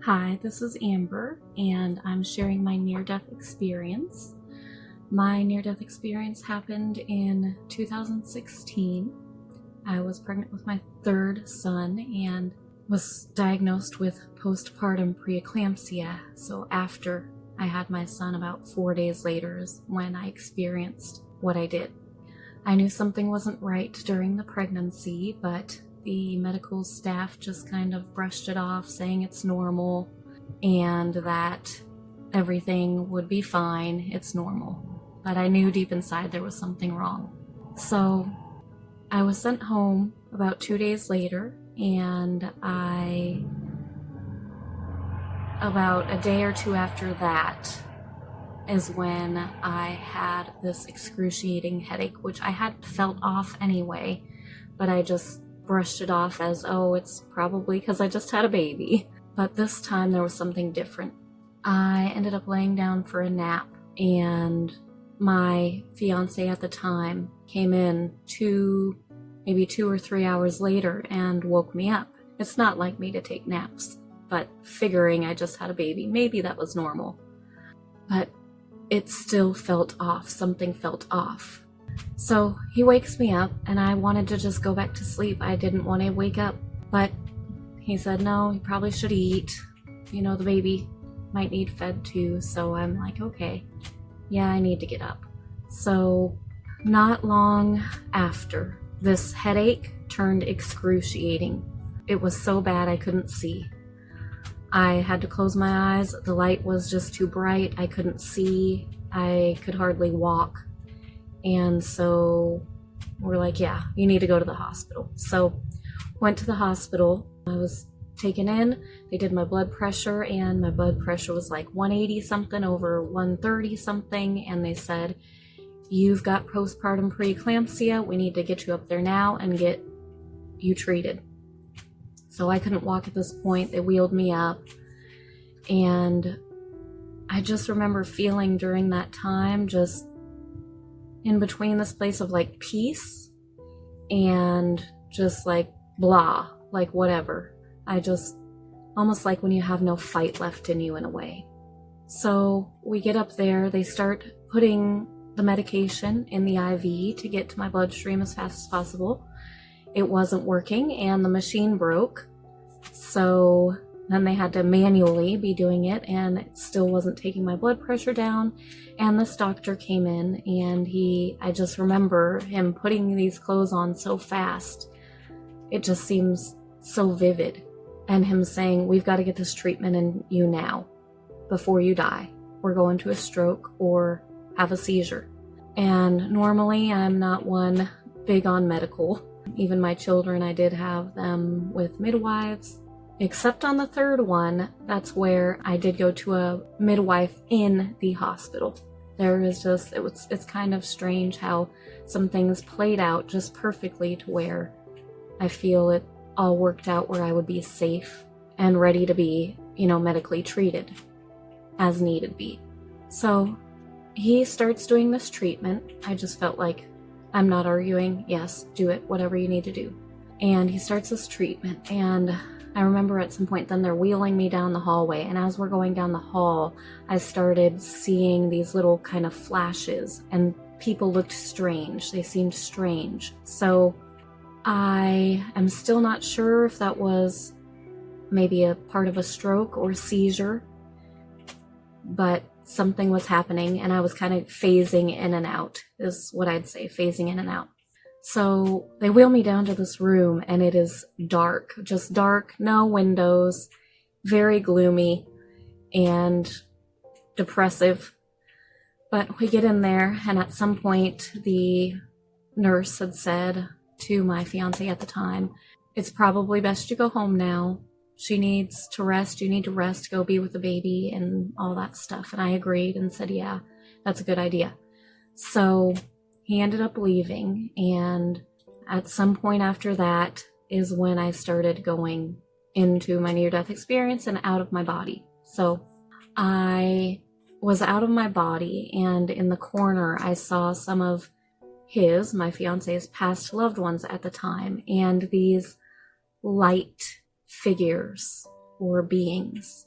Hi, this is Amber, and I'm sharing my near-death experience. My near-death experience happened in 2016. I was pregnant with my third son and was diagnosed with postpartum preeclampsia. So after I had my son, about 4 days later is when I experienced what I did. I knew something wasn't right during the pregnancy, but the medical staff just kind of brushed it off, saying it's normal and that everything would be fine, it's normal. But I knew deep inside there was something wrong. So I was sent home about 2 days later, and about a day or two after that is when I had this excruciating headache, which I had felt off anyway, but I just brushed it off as, oh, it's probably because I just had a baby. But this time there was something different. I ended up laying down for a nap, and my fiance at the time came in maybe 2 or 3 hours later and woke me up. It's not like me to take naps, but figuring I just had a baby, maybe that was normal. But it still felt off. Something felt off. So he wakes me up, and I wanted to just go back to sleep. I didn't want to wake up, but he said, no, you probably should eat. The baby might need fed too. So I'm like, okay, yeah, I need to get up. So not long after, this headache turned excruciating. It was so bad I couldn't see. I had to close my eyes. The light was just too bright. I couldn't see. I could hardly walk. And so we're like, yeah, you need to go to the hospital. So went to the hospital. I was taken in. They did my blood pressure, and my blood pressure was like 180 something over 130 something. And they said, you've got postpartum preeclampsia. We need to get you up there now and get you treated. So I couldn't walk at this point. They wheeled me up. And I just remember feeling during that time just in between this place of like peace and just like blah, like whatever. I just, almost like when you have no fight left in you in a way. So we get up there, they start putting the medication in the IV to get to my bloodstream as fast as possible. It wasn't working, and the machine broke. So then they had to manually be doing it, and it still wasn't taking my blood pressure down. And this doctor came in, and I just remember him putting these clothes on so fast. It just seems so vivid. And him saying, we've got to get this treatment in you now, before you die, or go into a stroke, or have a seizure. And normally I'm not one big on medical. Even my children, I did have them with midwives. Except on the third one, that's where I did go to a midwife in the hospital. It's kind of strange how some things played out just perfectly to where I feel it all worked out where I would be safe and ready to be, medically treated as needed be. So he starts doing this treatment. I just felt like, I'm not arguing. Yes, do it, whatever you need to do. And he starts this treatment, and I remember at some point then they're wheeling me down the hallway, and as we're going down the hall, I started seeing these little kind of flashes, and people looked strange. They seemed strange. So I am still not sure if that was maybe a part of a stroke or seizure, but something was happening, and I was kind of phasing in and out, is what I'd say, phasing in and out. So they wheel me down to this room, and it is dark, just dark, no windows, very gloomy and depressive. But we get in there, and at some point the nurse had said to my fiance at the time, it's probably best you go home now. She needs to rest. You need to rest, go be with the baby and all that stuff. And I agreed and said, yeah, that's a good idea. So he ended up leaving, and at some point after that is when I started going into my near-death experience and out of my body. So I was out of my body, and in the corner I saw some of my fiance's past loved ones at the time, and these light figures or beings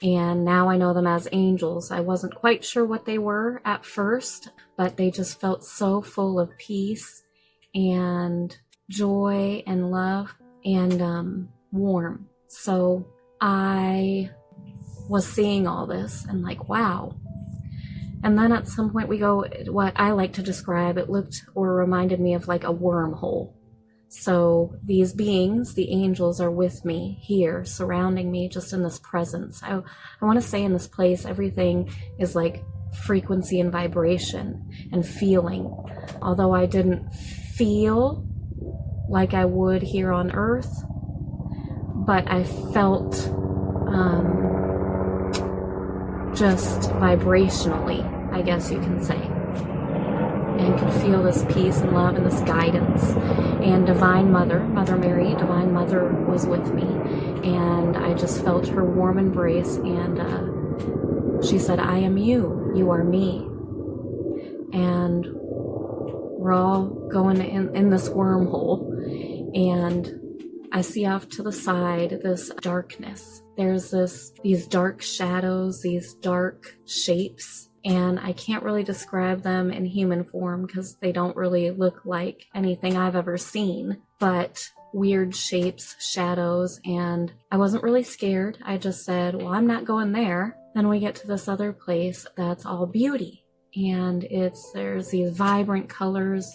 And now I know them as angels. I wasn't quite sure what they were at first, but they just felt so full of peace and joy and love and warm. So I was seeing all this and like, wow. And then at some point we go, what I like to describe, it looked or reminded me of like a wormhole. So these beings, the angels, are with me here, surrounding me, just in this presence. I want to say in this place, everything is like frequency and vibration and feeling. Although I didn't feel like I would here on earth, but I felt just vibrationally, I guess you can say, and could feel this peace and love and this guidance. And Divine Mother, Mother Mary, Divine Mother was with me, and I just felt her warm embrace, and she said, I am you, you are me. And we're all going in this wormhole, and I see off to the side this darkness. There's these dark shadows, these dark shapes, and I can't really describe them in human form because they don't really look like anything I've ever seen, but weird shapes, shadows, and I wasn't really scared. I just said, well, I'm not going there. Then we get to this other place that's all beauty, and there's these vibrant colors,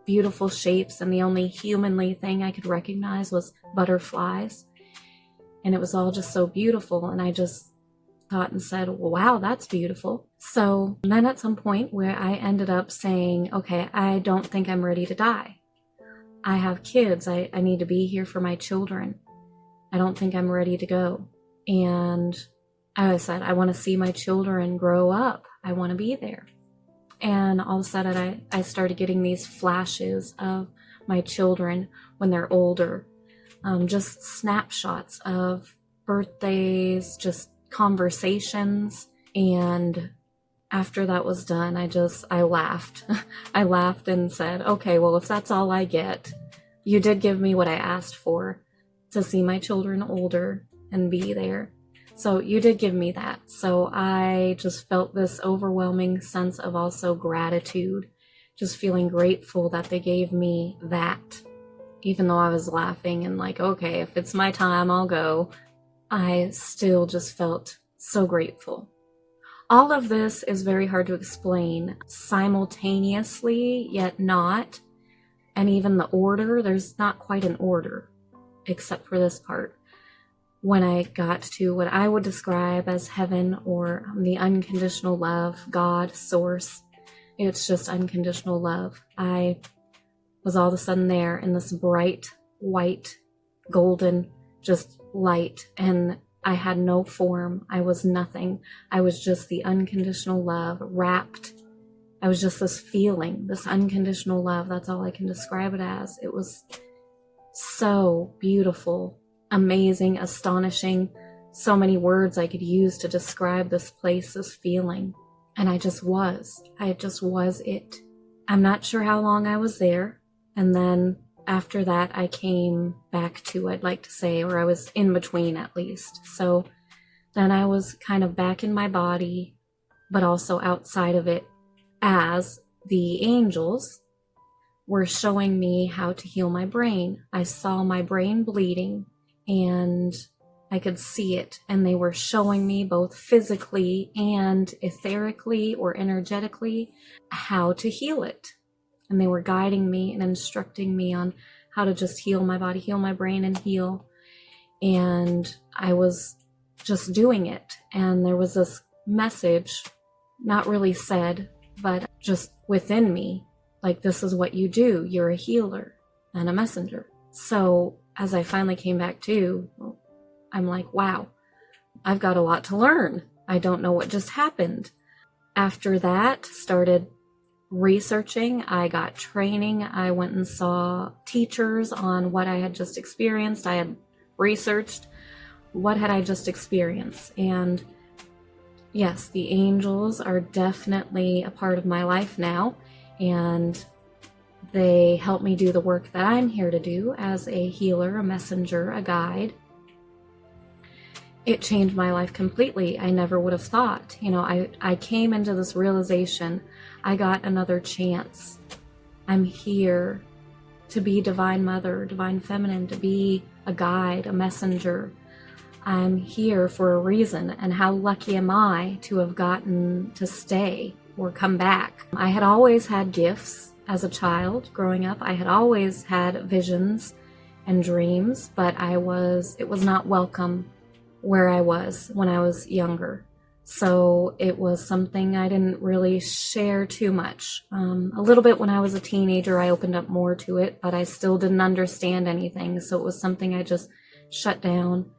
beautiful shapes, and the only humanly thing I could recognize was butterflies. And it was all just so beautiful, and I just thought and said, wow, that's beautiful. So then at some point where I ended up saying, okay, I don't think I'm ready to die. I have kids. I need to be here for my children. I don't think I'm ready to go. And I said, I want to see my children grow up. I want to be there. And all of a sudden I started getting these flashes of my children when they're older. Just snapshots of birthdays, just conversations. And after that was done, I laughed. I laughed and said, okay, well, if that's all I get, you did give me what I asked for, to see my children older and be there. So you did give me that. So I just felt this overwhelming sense of also gratitude, just feeling grateful that they gave me that. Even though I was laughing and like, okay, if it's my time, I'll go. I still just felt so grateful. All of this is very hard to explain simultaneously, yet not. And even the order, there's not quite an order, except for this part. When I got to what I would describe as heaven or the unconditional love, God, source, it's just unconditional love. I was all of a sudden there in this bright, white, golden, just light, and I had no form. I was nothing. I was just the unconditional love wrapped. I was just this feeling, this unconditional love. That's all I can describe it as. It was so beautiful, amazing, astonishing. So many words I could use to describe this place, this feeling. And I just was it. I'm not sure how long I was there. And then after that, I came back to, I'd like to say, or I was in between at least. So then I was kind of back in my body, but also outside of it, as the angels were showing me how to heal my brain. I saw my brain bleeding and I could see it, and they were showing me both physically and etherically or energetically how to heal it. And they were guiding me and instructing me on how to just heal my body, heal my brain, and heal. And I was just doing it. And there was this message, not really said, but just within me, like, this is what you do. You're a healer and a messenger. So as I finally came back to, I'm like, wow, I've got a lot to learn. I don't know what just happened. After that, started researching. I got training. I went and saw teachers on what I had just experienced. I had researched what had I just experienced. And yes, the angels are definitely a part of my life now. And they help me do the work that I'm here to do as a healer, a messenger, a guide. it changed my life completely. I never would have thought. I came into this realization, I got another chance. I'm here to be Divine Mother, Divine Feminine, to be a guide, a messenger. I'm here for a reason, and how lucky am I to have gotten to stay or come back. I had always had gifts as a child growing up. I had always had visions and dreams, but it was not welcome where I was when I was younger. So it was something I didn't really share too much. A little bit when I was a teenager, I opened up more to it, but I still didn't understand anything. So it was something I just shut down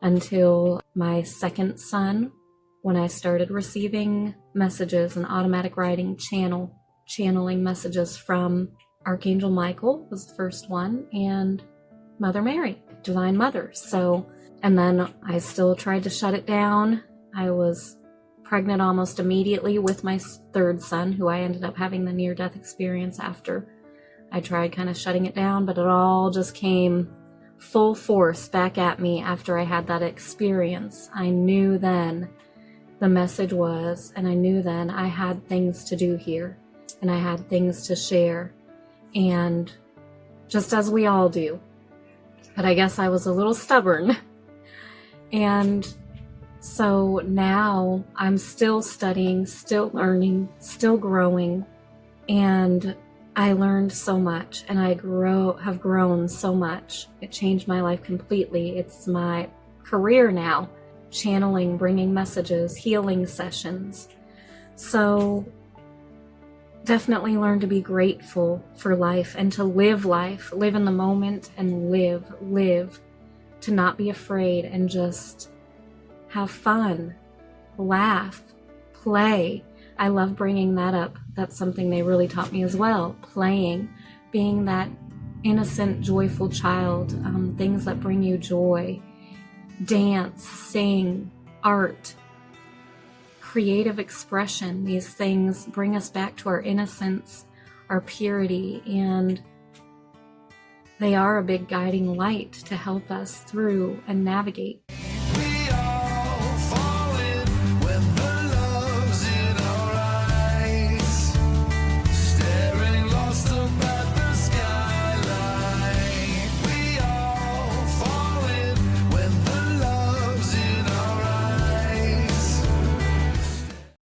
until my second son, when I started receiving messages and automatic writing, channeling messages from Archangel Michael was the first one, and Mother Mary, Divine Mother. And then I still tried to shut it down. I was pregnant almost immediately with my third son, who I ended up having the near-death experience after. I tried kind of shutting it down, but it all just came full force back at me after I had that experience. I knew then the message was, and I knew then I had things to do here, and I had things to share, and just as we all do. But I guess I was a little stubborn. And so now I'm still studying, still learning, still growing, and I learned so much, and I have grown so much. It changed my life completely. It's my career now, channeling, bringing messages, healing sessions. So definitely learn to be grateful for life and to live life, live in the moment and live, to not be afraid and just have fun, laugh, play. I love bringing that up. That's something they really taught me as well. Playing, being that innocent, joyful child, things that bring you joy. Dance, sing, art, creative expression. These things bring us back to our innocence, our purity, and they are a big guiding light to help us through and navigate.